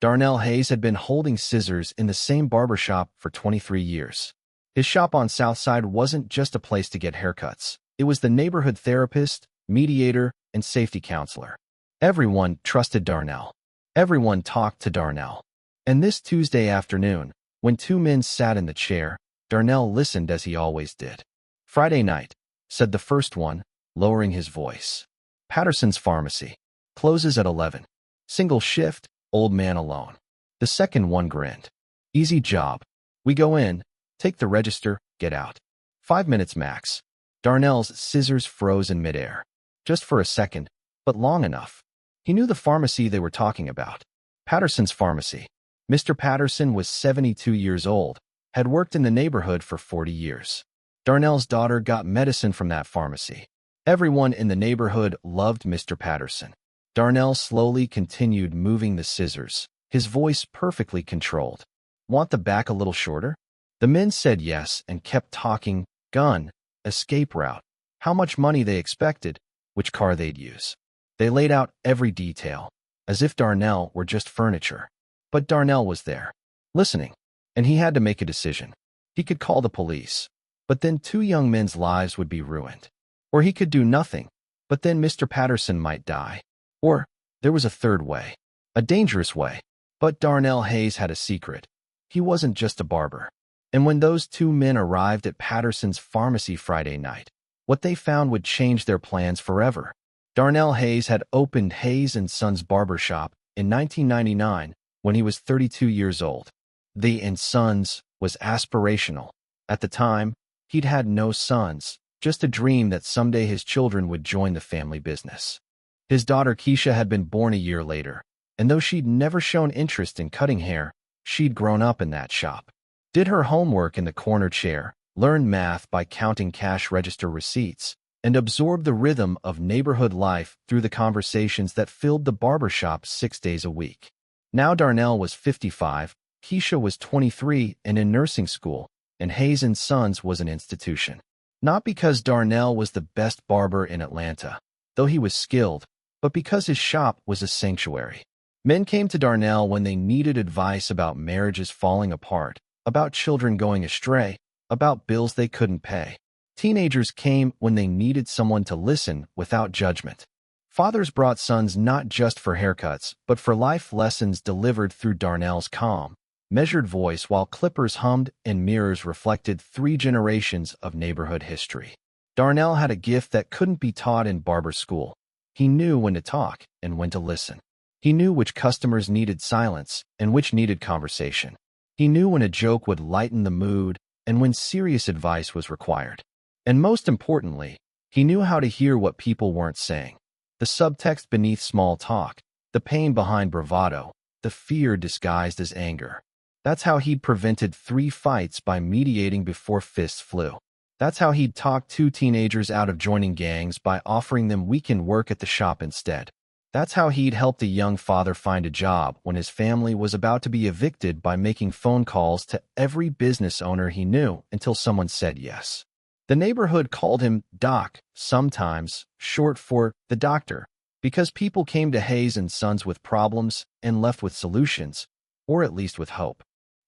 Darnell Hayes had been holding scissors in the same barbershop for 23 years. His shop on Southside wasn't just a place to get haircuts. It was the neighborhood therapist, mediator, and safety counselor. Everyone trusted Darnell. Everyone talked to Darnell. And this Tuesday afternoon, when two men sat in the chair, Darnell listened as he always did. "Friday night," said the first one, lowering his voice. "Patterson's pharmacy. Closes at 11. Single shift, old man alone." The second one grinned. "Easy job. We go in, take the register, get out. 5 minutes max." Darnell's scissors froze in midair. Just for a second, but long enough. He knew the pharmacy they were talking about. Patterson's pharmacy. Mr. Patterson was 72 years old, had worked in the neighborhood for 40 years. Darnell's daughter got medicine from that pharmacy. Everyone in the neighborhood loved Mr. Patterson. Darnell slowly continued moving the scissors, his voice perfectly controlled. "Want the back a little shorter?" The men said yes and kept talking: gun, escape route, how much money they expected, which car they'd use. They laid out every detail, as if Darnell were just furniture. But Darnell was there, listening, and he had to make a decision. He could call the police, but then two young men's lives would be ruined. Or he could do nothing, but then Mr. Patterson might die. Or there was a third way, a dangerous way. But Darnell Hayes had a secret. He wasn't just a barber. And when those two men arrived at Patterson's pharmacy Friday night, what they found would change their plans forever. Darnell Hayes had opened Hayes Sons Barbershop in 1999 when he was 32 years old. The "and Sons" was aspirational. At the time, he'd had no sons, just a dream that someday his children would join the family business. His daughter Keisha had been born a year later, and though she'd never shown interest in cutting hair, she'd grown up in that shop. Did her homework in the corner chair, learned math by counting cash register receipts, and absorbed the rhythm of neighborhood life through the conversations that filled the barbershop 6 days a week. Now Darnell was 55, Keisha was 23 and in nursing school, and Hayes & Sons was an institution. Not because Darnell was the best barber in Atlanta, though he was skilled, but because his shop was a sanctuary. Men came to Darnell when they needed advice about marriages falling apart, about children going astray, about bills they couldn't pay. Teenagers came when they needed someone to listen without judgment. Fathers brought sons not just for haircuts, but for life lessons delivered through Darnell's calm, measured voice while clippers hummed and mirrors reflected 3 generations of neighborhood history. Darnell had a gift that couldn't be taught in barber school. He knew when to talk and when to listen. He knew which customers needed silence and which needed conversation. He knew when a joke would lighten the mood and when serious advice was required. And most importantly, he knew how to hear what people weren't saying. The subtext beneath small talk, the pain behind bravado, the fear disguised as anger. That's how he'd prevented 3 fights by mediating before fists flew. That's how he'd talked 2 teenagers out of joining gangs by offering them weekend work at the shop instead. That's how he'd helped a young father find a job when his family was about to be evicted by making phone calls to every business owner he knew until someone said yes. The neighborhood called him Doc, sometimes short for the doctor, because people came to Hayes & Sons with problems and left with solutions, or at least with hope.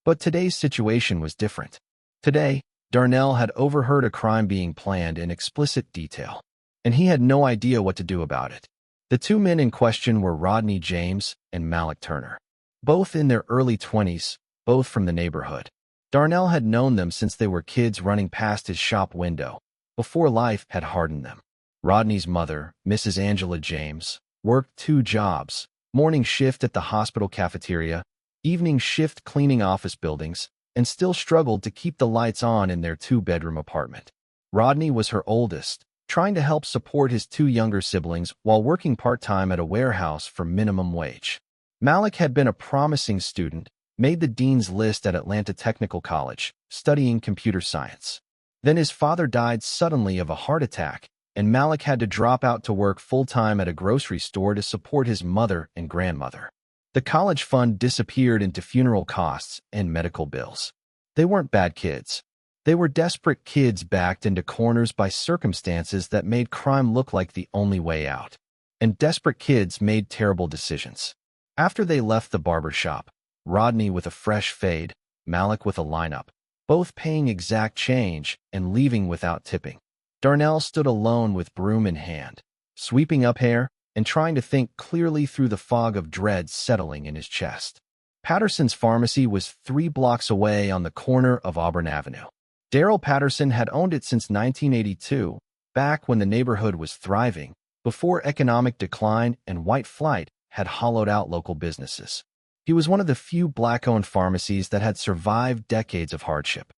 But today's situation was different. Today, Darnell had overheard a crime being planned in explicit detail, and he had no idea what to do about it. The 2 men in question were Rodney James and Malik Turner, both in their early 20s, both from the neighborhood. Darnell had known them since they were kids running past his shop window, before life had hardened them. Rodney's mother, Mrs. Angela James, worked 2 jobs, morning shift at the hospital cafeteria, evening shift cleaning office buildings, and still struggled to keep the lights on in their 2-bedroom apartment. Rodney was her oldest, trying to help support his 2 younger siblings while working part-time at a warehouse for minimum wage. Malik had been a promising student, made the dean's list at Atlanta Technical College, studying computer science. Then his father died suddenly of a heart attack, and Malik had to drop out to work full-time at a grocery store to support his mother and grandmother. The college fund disappeared into funeral costs and medical bills. They weren't bad kids. They were desperate kids backed into corners by circumstances that made crime look like the only way out. And desperate kids made terrible decisions. After they left the barber shop, Rodney with a fresh fade, Malik with a lineup, both paying exact change and leaving without tipping. Darnell stood alone with broom in hand, sweeping up hair and trying to think clearly through the fog of dread settling in his chest. Patterson's pharmacy was 3 blocks away on the corner of Auburn Avenue. Darrell Patterson had owned it since 1982, back when the neighborhood was thriving, before economic decline and white flight had hollowed out local businesses. He was one of the few black-owned pharmacies that had survived decades of hardship.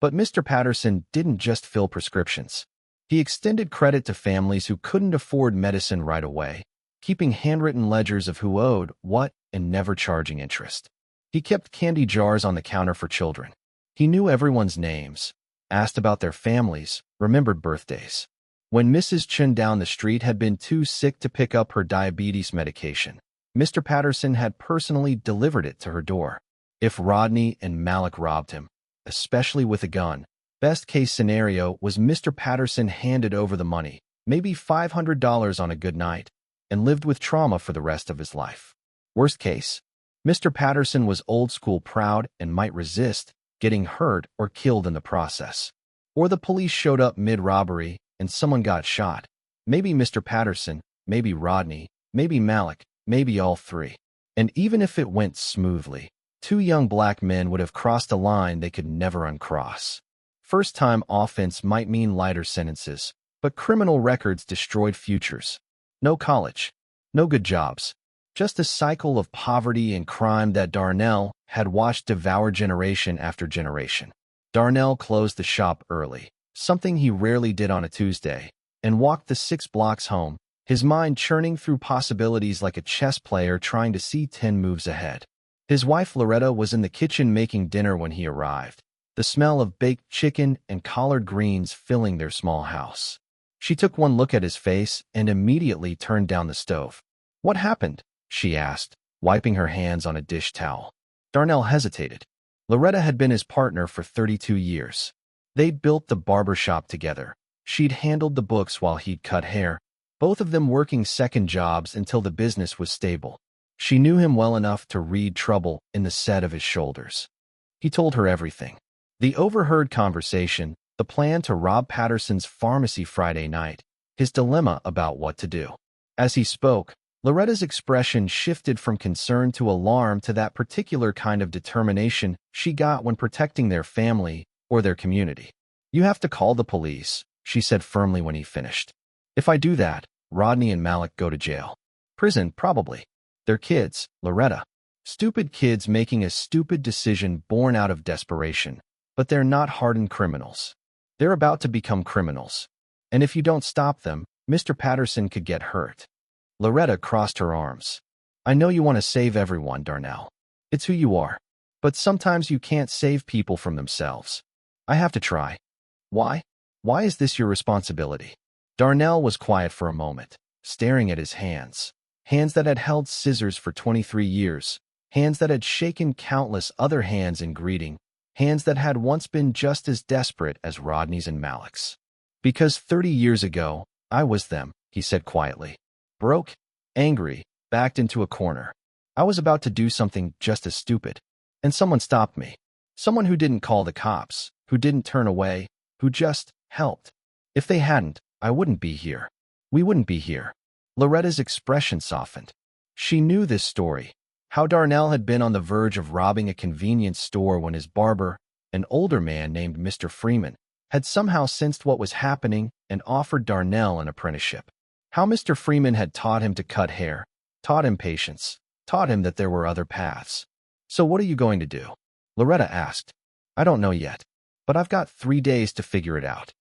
But Mr. Patterson didn't just fill prescriptions. He extended credit to families who couldn't afford medicine right away, keeping handwritten ledgers of who owed what and never charging interest. He kept candy jars on the counter for children. He knew everyone's names, asked about their families, remembered birthdays. When Mrs. Chen down the street had been too sick to pick up her diabetes medication, Mr. Patterson had personally delivered it to her door. If Rodney and Malik robbed him, especially with a gun, best-case scenario was Mr. Patterson handed over the money, maybe $500 on a good night, and lived with trauma for the rest of his life. Worst case, Mr. Patterson was old-school proud and might resist, getting hurt or killed in the process. Or the police showed up mid-robbery and someone got shot. Maybe Mr. Patterson, maybe Rodney, maybe Malik, maybe all three. And even if it went smoothly, 2 young black men would have crossed a line they could never uncross. First-time offense might mean lighter sentences, but criminal records destroyed futures. No college, no good jobs, just a cycle of poverty and crime that Darnell had watched devour generation after generation. Darnell closed the shop early, something he rarely did on a Tuesday, and walked the 6 blocks home, his mind churning through possibilities like a chess player trying to see 10 moves ahead. His wife Loretta was in the kitchen making dinner when he arrived, the smell of baked chicken and collard greens filling their small house. She took one look at his face and immediately turned down the stove. "What happened?" she asked, wiping her hands on a dish towel. Darnell hesitated. Loretta had been his partner for 32 years. They'd built the barber shop together. She'd handled the books while he'd cut hair, both of them working second jobs until the business was stable. She knew him well enough to read trouble in the set of his shoulders. He told her everything. The overheard conversation, the plan to rob Patterson's pharmacy Friday night, his dilemma about what to do. As he spoke, Loretta's expression shifted from concern to alarm to that particular kind of determination she got when protecting their family or their community. "You have to call the police," she said firmly when he finished. "If I do that, Rodney and Malik go to jail. Prison, probably. They're kids, Loretta. Stupid kids making a stupid decision born out of desperation. But they're not hardened criminals. They're about to become criminals. And if you don't stop them, Mr. Patterson could get hurt." Loretta crossed her arms. "I know you want to save everyone, Darnell. It's who you are. But sometimes you can't save people from themselves. I have to try." "Why? Why is this your responsibility?" Darnell was quiet for a moment, staring at his hands. Hands that had held scissors for 23 years. Hands that had shaken countless other hands in greeting. Hands that had once been just as desperate as Rodney's and Malik's. "Because 30 years ago, I was them," he said quietly. "Broke, angry, backed into a corner. I was about to do something just as stupid. And someone stopped me. Someone who didn't call the cops, who didn't turn away, who just helped. If they hadn't, I wouldn't be here. We wouldn't be here." Loretta's expression softened. She knew this story. How Darnell had been on the verge of robbing a convenience store when his barber, an older man named Mr. Freeman, had somehow sensed what was happening and offered Darnell an apprenticeship. How Mr. Freeman had taught him to cut hair, taught him patience, taught him that there were other paths. "So what are you going to do?" Loretta asked. "I don't know yet, but I've got 3 days to figure it out."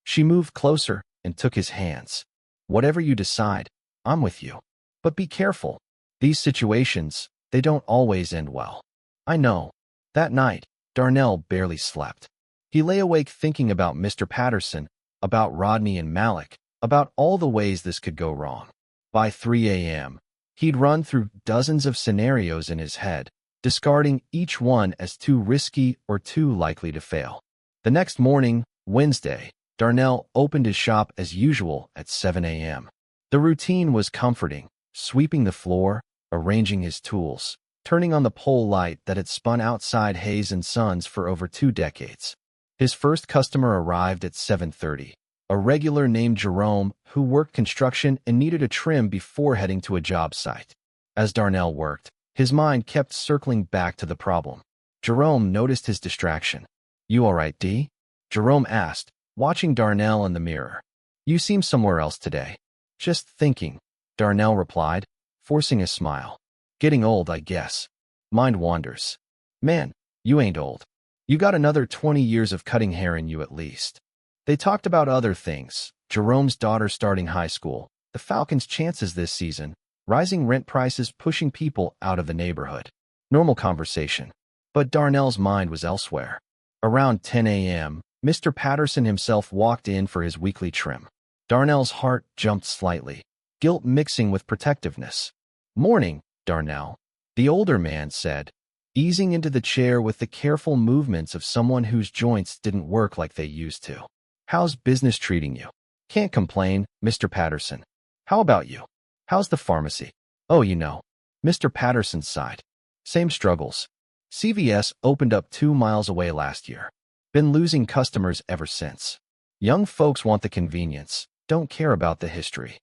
She moved closer and took his hands. "Whatever you decide, I'm with you. But be careful. These situations, they don't always end well." "I know." That night, Darnell barely slept. He lay awake thinking about Mr. Patterson, about Rodney and Malik, about all the ways this could go wrong. By 3 a.m., he'd run through dozens of scenarios in his head, discarding each one as too risky or too likely to fail. The next morning, Wednesday, Darnell opened his shop as usual at 7 a.m. The routine was comforting: sweeping the floor, arranging his tools, turning on the pole light that had spun outside Hayes and Sons for over 2 decades. His first customer arrived at 7:30, a regular named Jerome who worked construction and needed a trim before heading to a job site. As Darnell worked, his mind kept circling back to the problem. Jerome noticed his distraction. "You all right, D?" Jerome asked, watching Darnell in the mirror. "You seem somewhere else today." "Just thinking," Darnell replied, forcing a smile. "Getting old, I guess. Mind wanders." "Man, you ain't old. You got another 20 years of cutting hair in you at least." They talked about other things: Jerome's daughter starting high school, the Falcons' chances this season, rising rent prices pushing people out of the neighborhood. Normal conversation. But Darnell's mind was elsewhere. Around 10 a.m., Mr. Patterson himself walked in for his weekly trim. Darnell's heart jumped slightly, guilt mixing with protectiveness. "Morning, Darnell," the older man said, easing into the chair with the careful movements of someone whose joints didn't work like they used to. "How's business treating you?" "Can't complain, Mr. Patterson. How about you? How's the pharmacy?" "Oh, you know." Mr. Patterson sighed. "Same struggles. CVS opened up 2 miles away last year. Been losing customers ever since. Young folks want the convenience, don't care about the history."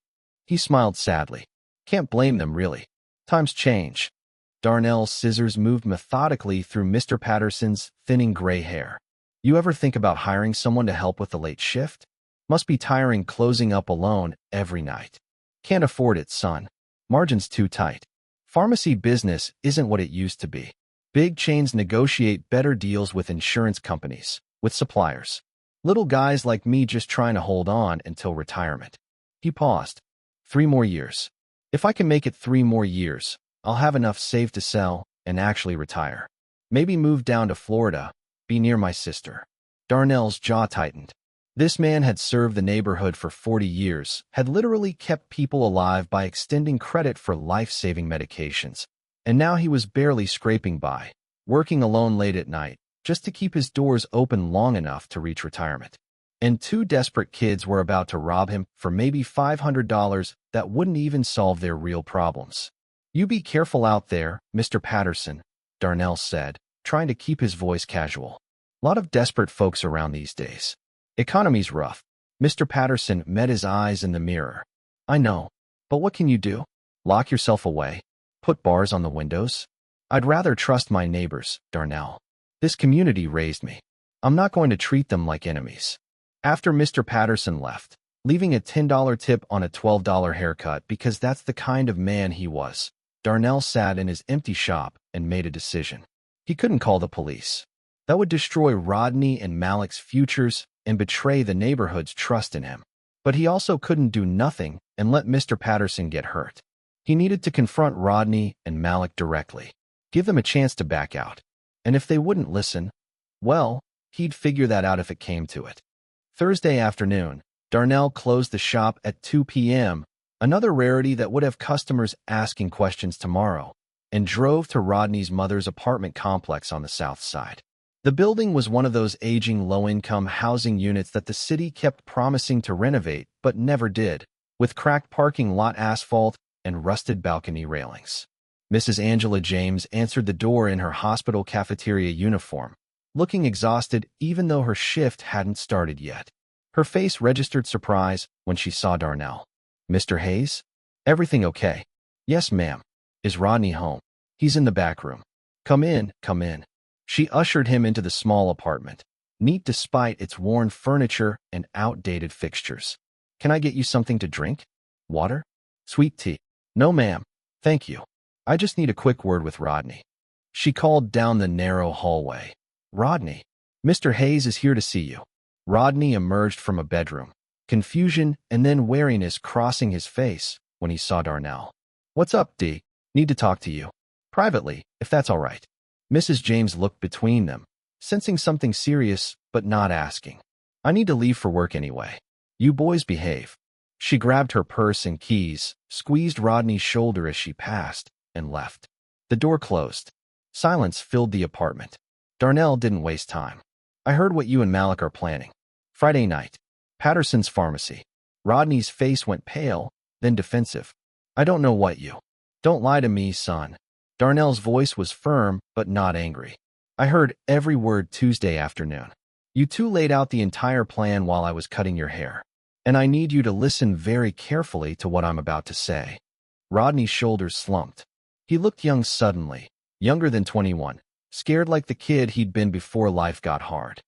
He smiled sadly. "Can't blame them, really. Times change." Darnell's scissors moved methodically through Mr. Patterson's thinning gray hair. "You ever think about hiring someone to help with the late shift? Must be tiring closing up alone every night." "Can't afford it, son. Margin's too tight. Pharmacy business isn't what it used to be. Big chains negotiate better deals with insurance companies, with suppliers. Little guys like me just trying to hold on until retirement." He paused. 3 more years. If I can make it 3 more years, I'll have enough saved to sell and actually retire. Maybe move down to Florida, be near my sister." Darnell's jaw tightened. This man had served the neighborhood for 40 years, had literally kept people alive by extending credit for life-saving medications. And now he was barely scraping by, working alone late at night, just to keep his doors open long enough to reach retirement. And 2 desperate kids were about to rob him for maybe $500 that wouldn't even solve their real problems. "You be careful out there, Mr. Patterson," Darnell said, trying to keep his voice casual. "Lot of desperate folks around these days. Economy's rough." Mr. Patterson met his eyes in the mirror. "I know, but what can you do? Lock yourself away? Put bars on the windows? I'd rather trust my neighbors, Darnell. This community raised me. I'm not going to treat them like enemies." After Mr. Patterson left, leaving a $10 tip on a $12 haircut because that's the kind of man he was, Darnell sat in his empty shop and made a decision. He couldn't call the police. That would destroy Rodney and Malik's futures and betray the neighborhood's trust in him. But he also couldn't do nothing and let Mr. Patterson get hurt. He needed to confront Rodney and Malik directly, give them a chance to back out. And if they wouldn't listen, well, he'd figure that out if it came to it. Thursday afternoon, Darnell closed the shop at 2 p.m., another rarity that would have customers asking questions tomorrow, and drove to Rodney's mother's apartment complex on the Southside. The building was one of those aging low-income housing units that the city kept promising to renovate but never did, with cracked parking lot asphalt and rusted balcony railings. Mrs. Angela James answered the door in her hospital cafeteria uniform, looking exhausted even though her shift hadn't started yet. Her face registered surprise when she saw Darnell. "Mr. Hayes? Everything okay?" "Yes, ma'am." "Is Rodney home?" "He's in the back room." Come in, come in." She ushered him into the small apartment, neat despite its worn furniture and outdated fixtures. "Can I get you something to drink? Water? Sweet tea?" "No, ma'am. Thank you. I just need a quick word with Rodney." She called down the narrow hallway. "Rodney, Mr. Hayes is here to see you." Rodney emerged from a bedroom, confusion and then wariness crossing his face when he saw Darnell. "What's up, D? Need to talk to you. Privately, if that's all right." Mrs. James looked between them, sensing something serious but not asking. "I need to leave for work anyway. You boys behave." She grabbed her purse and keys, squeezed Rodney's shoulder as she passed, and left. The door closed. Silence filled the apartment. Darnell didn't waste time. "I heard what you and Malik are planning. Friday night. Patterson's pharmacy." Rodney's face went pale, then defensive. "I don't know what you." Don't lie to me, son. Darnell's voice was firm, but not angry. I heard every word Tuesday afternoon. You two laid out the entire plan while I was cutting your hair. And I need you to listen very carefully to what I'm about to say. Rodney's shoulders slumped. He looked young suddenly, younger than 21, scared like the kid he'd been before life got hard.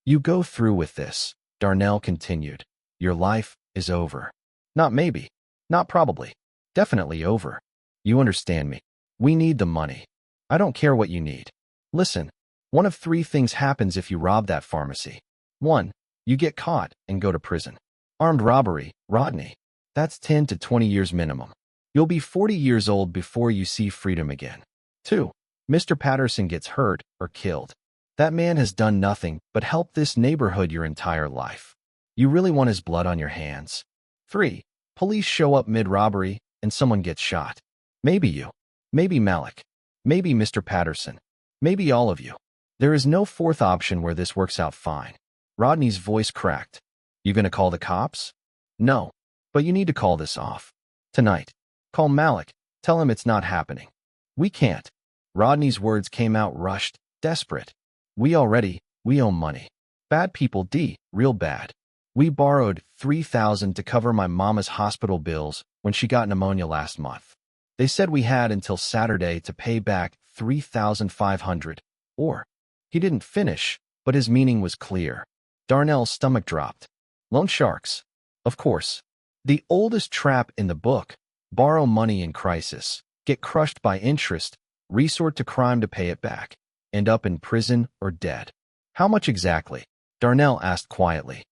You go through with this, Darnell continued. Your life is over. Not maybe, not probably, definitely over. You understand me. We need the money. I don't care what you need. Listen, one of three things happens if you rob that pharmacy. 1. You get caught and go to prison. Armed robbery, Rodney. That's 10 to 20 years minimum. You'll be 40 years old before you see freedom again. 2. Mr. Patterson gets hurt or killed. That man has done nothing but help this neighborhood your entire life. You really want his blood on your hands. 3. Police show up mid-robbery and someone gets shot. Maybe you. Maybe Malik. Maybe Mr. Patterson. Maybe all of you. There is no fourth option where this works out fine. Rodney's voice cracked. You gonna call the cops? No. But you need to call this off. Tonight. Call Malik. Tell him it's not happening. We can't. Rodney's words came out rushed, desperate. We owe money. Bad people, real bad. We borrowed $3,000 to cover my mama's hospital bills when she got pneumonia last month. They said we had until Saturday to pay back $3,500, or. He didn't finish, but his meaning was clear. Darnell's stomach dropped. Loan sharks. Of course. The oldest trap in the book. Borrow money in crisis, get crushed by interest, resort to crime to pay it back, end up in prison or dead. How much exactly? Darnell asked quietly.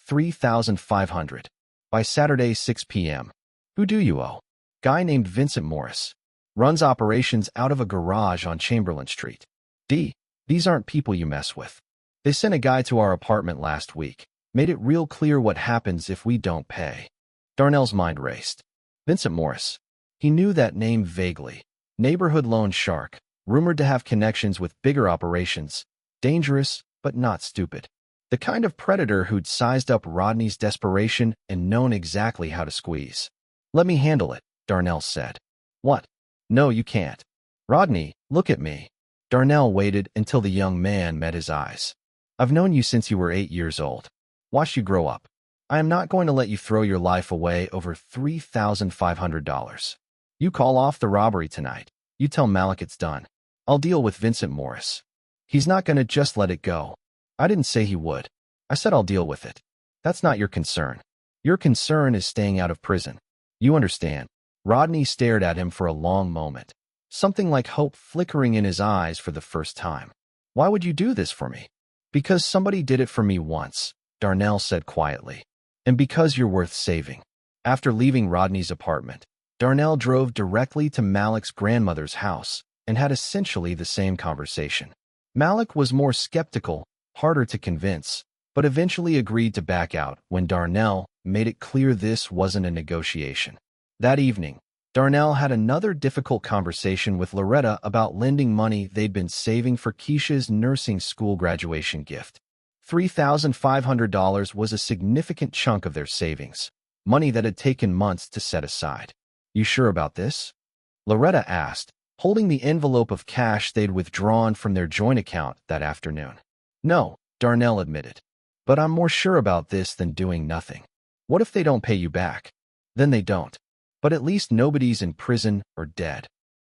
$3,500. By Saturday 6 p.m. Who do you owe? Guy named Vincent Morris. Runs operations out of a garage on Chamberlain Street. These aren't people you mess with. They sent a guy to our apartment last week. Made it real clear what happens if we don't pay. Darnell's mind raced. Vincent Morris. He knew that name vaguely. Neighborhood loan shark, rumored to have connections with bigger operations. Dangerous, but not stupid. The kind of predator who'd sized up Rodney's desperation and known exactly how to squeeze. Let me handle it, Darnell said. What? No, you can't. Rodney, look at me. Darnell waited until the young man met his eyes. I've known you since you were 8 years old. Watched you grow up. I am not going to let you throw your life away over $3,500. You call off the robbery tonight. You tell Malik it's done. I'll deal with Vincent Morris. He's not going to just let it go. I didn't say he would. I said I'll deal with it. That's not your concern. Your concern is staying out of prison. You understand? Rodney stared at him for a long moment. Something like hope flickering in his eyes for the first time. Why would you do this for me? Because somebody did it for me once, Darnell said quietly. And because you're worth saving. After leaving Rodney's apartment, Darnell drove directly to Malik's grandmother's house and had essentially the same conversation. Malik was more skeptical, harder to convince, but eventually agreed to back out when Darnell made it clear this wasn't a negotiation. That evening, Darnell had another difficult conversation with Loretta about lending money they'd been saving for Keisha's nursing school graduation gift. $3,500 was a significant chunk of their savings, money that had taken months to set aside. You sure about this? Loretta asked, holding the envelope of cash they'd withdrawn from their joint account that afternoon. No, Darnell admitted. But I'm more sure about this than doing nothing. What if they don't pay you back? Then they don't. But at least nobody's in prison or dead.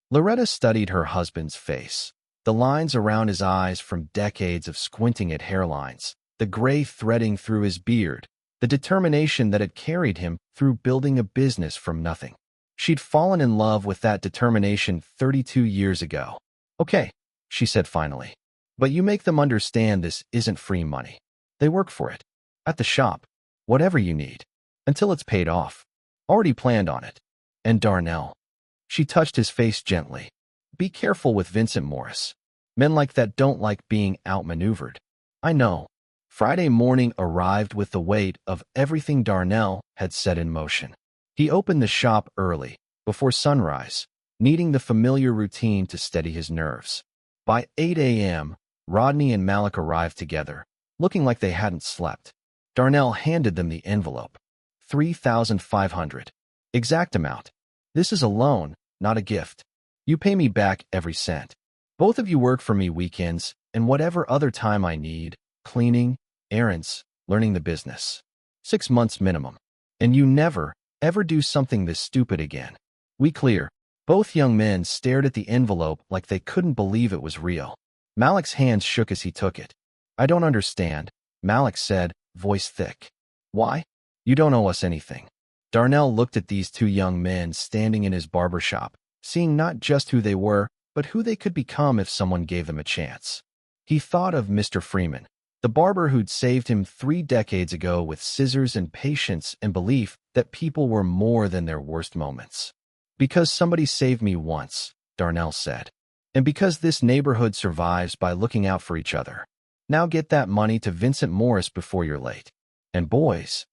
Loretta studied her husband's face. The lines around his eyes from decades of squinting at hairlines, the gray threading through his beard, the determination that had carried him through building a business from nothing. She'd fallen in love with that determination 32 years ago. Okay, she said finally. But you make them understand this isn't free money. They work for it. At the shop. Whatever you need. Until it's paid off. Already planned on it. And Darnell. She touched his face gently. Be careful with Vincent Morris. Men like that don't like being outmaneuvered. I know. Friday morning arrived with the weight of everything Darnell had set in motion. He opened the shop early, before sunrise, needing the familiar routine to steady his nerves. By 8 a.m., Rodney and Malik arrived together, looking like they hadn't slept. Darnell handed them the envelope. $3,500. Exact amount. This is a loan, not a gift. You pay me back every cent. Both of you work for me weekends and whatever other time I need, cleaning, errands, learning the business. 6 months minimum. And you never, ever do something this stupid again. We clear. Both young men stared at the envelope like they couldn't believe it was real. Malik's hands shook as he took it. I don't understand, Malik said, voice thick. Why? You don't owe us anything. Darnell looked at these 2 young men standing in his barbershop, seeing not just who they were, but who they could become if someone gave them a chance. He thought of Mr. Freeman, the barber who'd saved him 3 decades ago with scissors and patience and belief that people were more than their worst moments. Because somebody saved me once, Darnell said. And because this neighborhood survives by looking out for each other. Now get that money to Vincent Morris before you're late. And boys,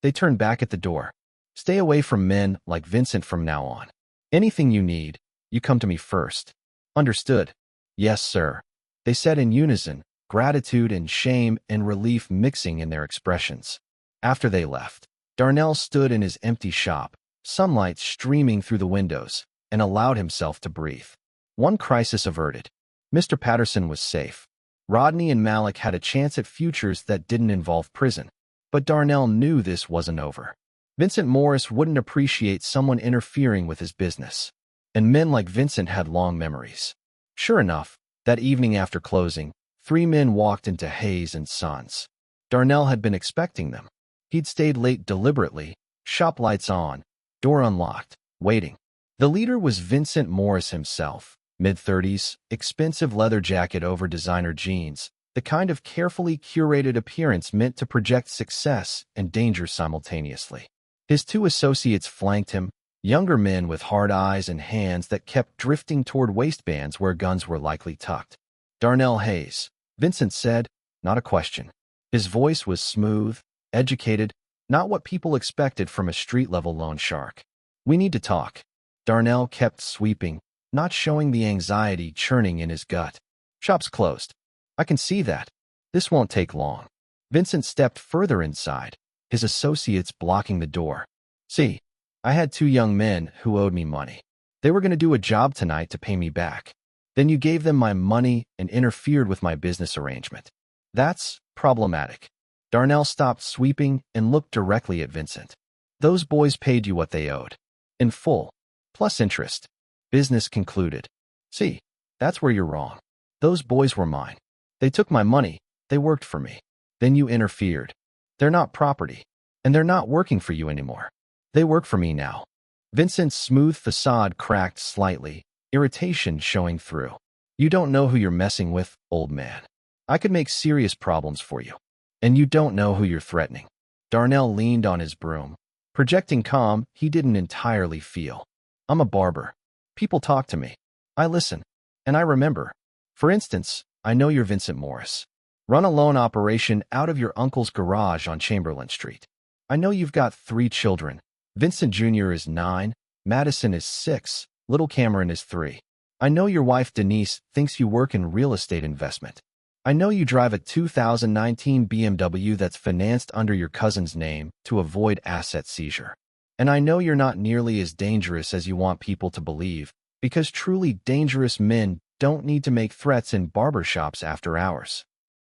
they turned back at the door. Stay away from men like Vincent from now on. Anything you need, you come to me first. Understood? Yes, sir. They said in unison, gratitude and shame and relief mixing in their expressions. After they left, Darnell stood in his empty shop, sunlight streaming through the windows, and allowed himself to breathe. One crisis averted. Mr. Patterson was safe. Rodney and Malik had a chance at futures that didn't involve prison. But Darnell knew this wasn't over. Vincent Morris wouldn't appreciate someone interfering with his business. And men like Vincent had long memories. Sure enough, that evening after closing, 3 men walked into Hayes Sons. Darnell had been expecting them. He'd stayed late deliberately, shop lights on, door unlocked, waiting. The leader was Vincent Morris himself, mid-30s, expensive leather jacket over designer jeans, the kind of carefully curated appearance meant to project success and danger simultaneously. His 2 associates flanked him, younger men with hard eyes and hands that kept drifting toward waistbands where guns were likely tucked. Darnell Hayes, Vincent said, not a question. His voice was smooth, educated, not what people expected from a street-level loan shark. We need to talk. Darnell kept sweeping, not showing the anxiety churning in his gut. Shop's closed. I can see that. This won't take long. Vincent stepped further inside, his associates blocking the door. See, I had 2 young men who owed me money. They were going to do a job tonight to pay me back. Then you gave them my money and interfered with my business arrangement. That's problematic. Darnell stopped sweeping and looked directly at Vincent. Those boys paid you what they owed. In full. Plus interest. Business concluded. See, that's where you're wrong. Those boys were mine. They took my money. They worked for me. Then you interfered. They're not property. And they're not working for you anymore. They work for me now. Vincent's smooth facade cracked slightly, irritation showing through. You don't know who you're messing with, old man. I could make serious problems for you. And you don't know who you're threatening. Darnell leaned on his broom, projecting calm he didn't entirely feel. I'm a barber. People talk to me. I listen. And I remember. For instance, I know you're Vincent Morris. Run a loan operation out of your uncle's garage on Chamberlain Street. I know you've got 3 children. Vincent Jr. is 9, Madison is 6, little Cameron is 3. I know your wife Denise thinks you work in real estate investment. I know you drive a 2019 BMW that's financed under your cousin's name to avoid asset seizure. And I know you're not nearly as dangerous as you want people to believe, because truly dangerous men don't need to make threats in barbershops after hours.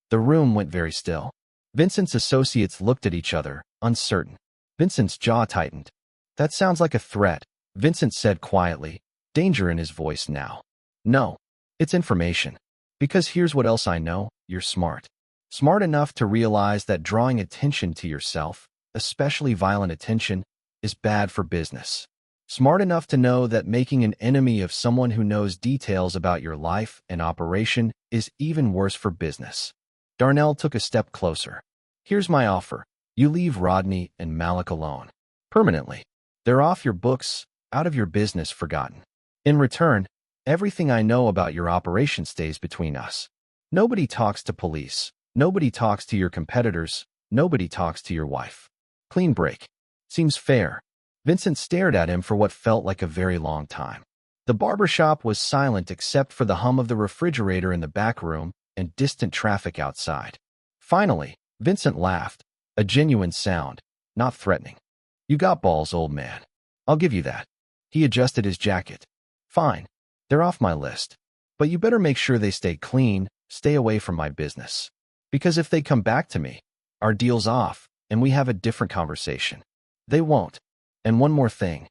The room went very still. Vincent's associates looked at each other, uncertain. Vincent's jaw tightened. That sounds like a threat, Vincent said quietly, danger in his voice now. No, it's information. Because here's what else I know, you're smart. Smart enough to realize that drawing attention to yourself, especially violent attention, is bad for business. Smart enough to know that making an enemy of someone who knows details about your life and operation is even worse for business. Darnell took a step closer. Here's my offer. You leave Rodney and Malik alone. Permanently. They're off your books, out of your business, forgotten. In return, everything I know about your operation stays between us. Nobody talks to police. Nobody talks to your competitors. Nobody talks to your wife. Clean break. Seems fair. Vincent stared at him for what felt like a very long time. The barbershop was silent except for the hum of the refrigerator in the back room and distant traffic outside. Finally, Vincent laughed, a genuine sound, not threatening. You got balls, old man. I'll give you that. He adjusted his jacket. Fine. They're off my list. But you better make sure they stay clean, stay away from my business. Because if they come back to me, our deal's off, and we have a different conversation. They won't. And one more thing.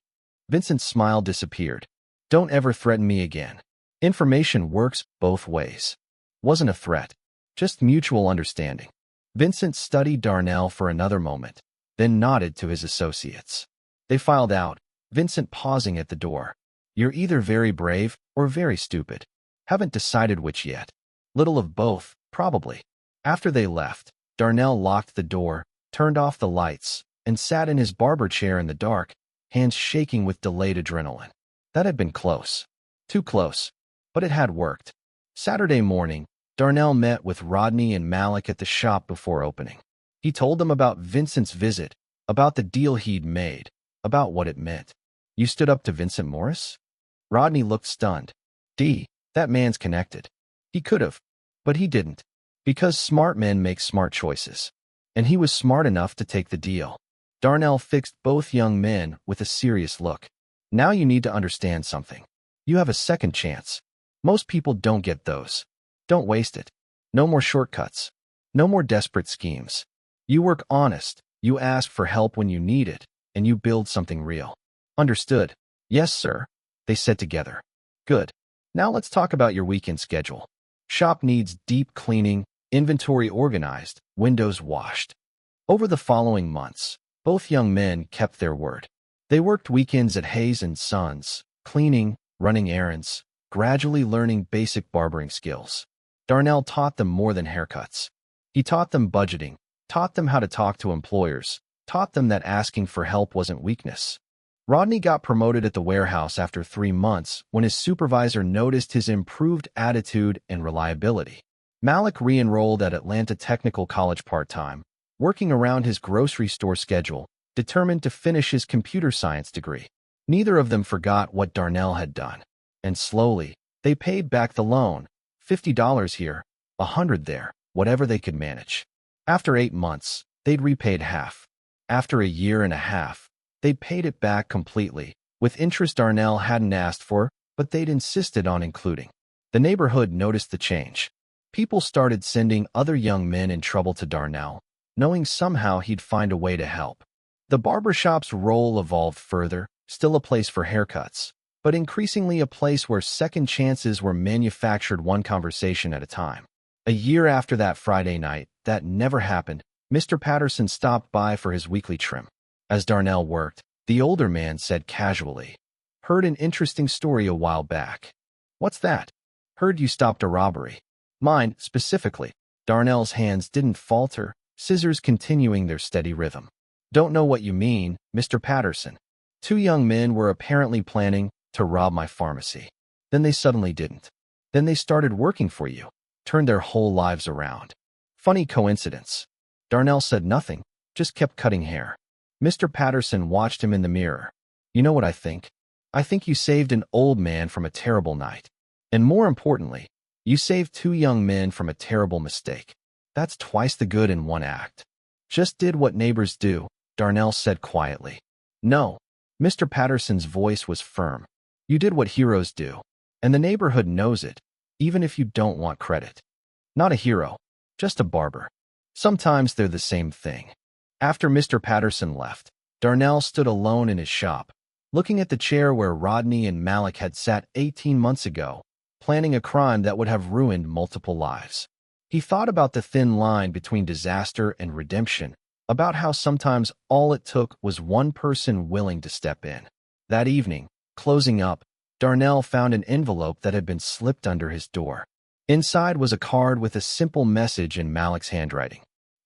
Vincent's smile disappeared. Don't ever threaten me again. Information works both ways. Wasn't a threat. Just mutual understanding. Vincent studied Darnell for another moment, then nodded to his associates. They filed out, Vincent pausing at the door. You're either very brave or very stupid. Haven't decided which yet. Little of both, probably. After they left, Darnell locked the door, turned off the lights, and sat in his barber chair in the dark, hands shaking with delayed adrenaline. That had been close. Too close. But it had worked. Saturday morning, Darnell met with Rodney and Malik at the shop before opening. He told them about Vincent's visit, about the deal he'd made, about what it meant. You stood up to Vincent Morris? Rodney looked stunned. That man's connected. He could have, but he didn't. Because smart men make smart choices. And he was smart enough to take the deal. Darnell fixed both young men with a serious look. Now you need to understand something. You have a second chance. Most people don't get those. Don't waste it. No more shortcuts. No more desperate schemes. You work honest, you ask for help when you need it, and you build something real. Understood? Yes, sir, they said together. Good. Now let's talk about your weekend schedule. Shop needs deep cleaning, inventory organized, windows washed. Over the following months, both young men kept their word. They worked weekends at Hayes Sons, cleaning, running errands, gradually learning basic barbering skills. Darnell taught them more than haircuts. He taught them budgeting, taught them how to talk to employers, taught them that asking for help wasn't weakness. Rodney got promoted at the warehouse after 3 months when his supervisor noticed his improved attitude and reliability. Malik re-enrolled at Atlanta Technical College part-time, working around his grocery store schedule, determined to finish his computer science degree. Neither of them forgot what Darnell had done. And slowly, they paid back the loan, $50 here, $100 there, whatever they could manage. After 8 months, they'd repaid half. After a year and a half, they'd paid it back completely, with interest Darnell hadn't asked for, but they'd insisted on including. The neighborhood noticed the change. People started sending other young men in trouble to Darnell, knowing somehow he'd find a way to help. The barbershop's role evolved further, still a place for haircuts, but increasingly a place where second chances were manufactured one conversation at a time. A year after that Friday night, that never happened, Mr. Patterson stopped by for his weekly trim. As Darnell worked, the older man said casually, "Heard an interesting story a while back." "What's that?" "Heard you stopped a robbery." "Mine, specifically." Darnell's hands didn't falter, scissors continuing their steady rhythm. "Don't know what you mean, Mr. Patterson." "2 young men were apparently planning to rob my pharmacy. Then they suddenly didn't. Then they started working for you. Turned their whole lives around." "Funny coincidence." Darnell said nothing, just kept cutting hair. Mr. Patterson watched him in the mirror. "You know what I think? I think you saved an old man from a terrible night. And more importantly, you saved 2 young men from a terrible mistake. That's twice the good in one act." "Just did what neighbors do," Darnell said quietly. "No." Mr. Patterson's voice was firm. "You did what heroes do. And the neighborhood knows it, even if you don't want credit. Not a hero, just a barber. Sometimes they're the same thing." After Mr. Patterson left, Darnell stood alone in his shop, looking at the chair where Rodney and Malik had sat 18 months ago, planning a crime that would have ruined multiple lives. He thought about the thin line between disaster and redemption, about how sometimes all it took was one person willing to step in. That evening, closing up, Darnell found an envelope that had been slipped under his door. Inside was a card with a simple message in Malik's handwriting.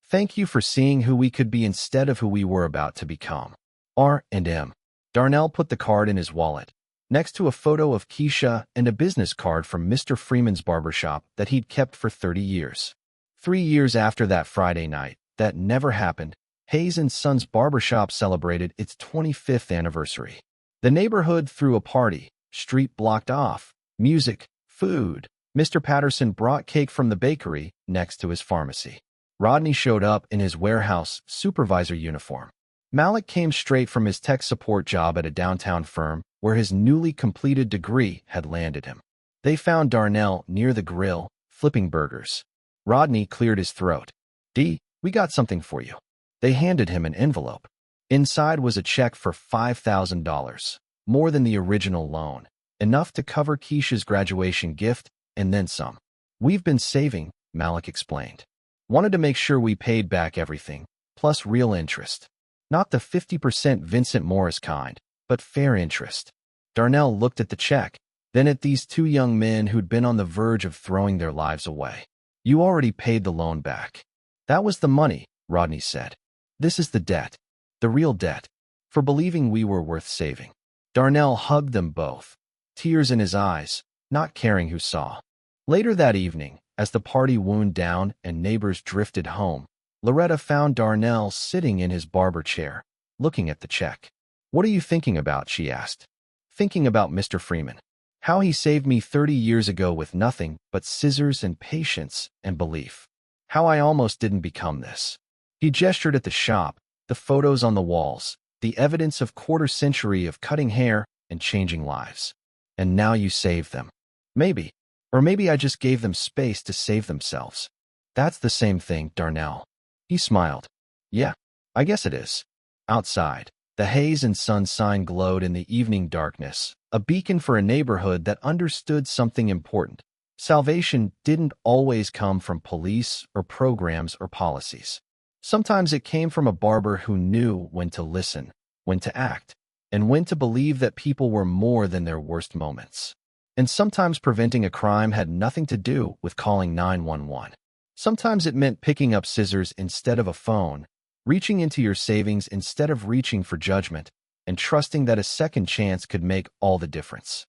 "Thank you for seeing who we could be instead of who we were about to become. R&M." Darnell put the card in his wallet, next to a photo of Keisha and a business card from Mr. Freeman's barbershop that he'd kept for 30 years. 3 years after that Friday night, that never happened, Hayes Sons Barbershop celebrated its 25th anniversary. The neighborhood threw a party, street blocked off, music, food. Mr. Patterson brought cake from the bakery next to his pharmacy. Rodney showed up in his warehouse supervisor uniform. Malik came straight from his tech support job at a downtown firm where his newly completed degree had landed him. They found Darnell near the grill, flipping burgers. Rodney cleared his throat. "D, we got something for you." They handed him an envelope. Inside was a check for $5,000, more than the original loan, enough to cover Keisha's graduation gift and then some. "We've been saving," Malik explained. "Wanted to make sure we paid back everything, plus real interest. Not the 50% Vincent Morris kind, but fair interest." Darnell looked at the check, then at these two young men who'd been on the verge of throwing their lives away. "You already paid the loan back." "That was the money," Rodney said. "This is the debt. The real debt. For believing we were worth saving." Darnell hugged them both, tears in his eyes, not caring who saw. Later that evening, as the party wound down and neighbors drifted home, Loretta found Darnell sitting in his barber chair, looking at the check. "What are you thinking about?" she asked. "Thinking about Mr. Freeman. How he saved me 30 years ago with nothing but scissors and patience and belief. How I almost didn't become this." He gestured at the shop, the photos on the walls, the evidence of quarter-century of cutting hair and changing lives. "And now you saved them. Maybe. Or maybe I just gave them space to save themselves." "That's the same thing, Darnell." He smiled. "Yeah, I guess it is." Outside, the Hayes Sons sign glowed in the evening darkness, a beacon for a neighborhood that understood something important. Salvation didn't always come from police or programs or policies. Sometimes it came from a barber who knew when to listen, when to act, and when to believe that people were more than their worst moments. And sometimes preventing a crime had nothing to do with calling 911. Sometimes it meant picking up scissors instead of a phone, reaching into your savings instead of reaching for judgment, and trusting that a second chance could make all the difference.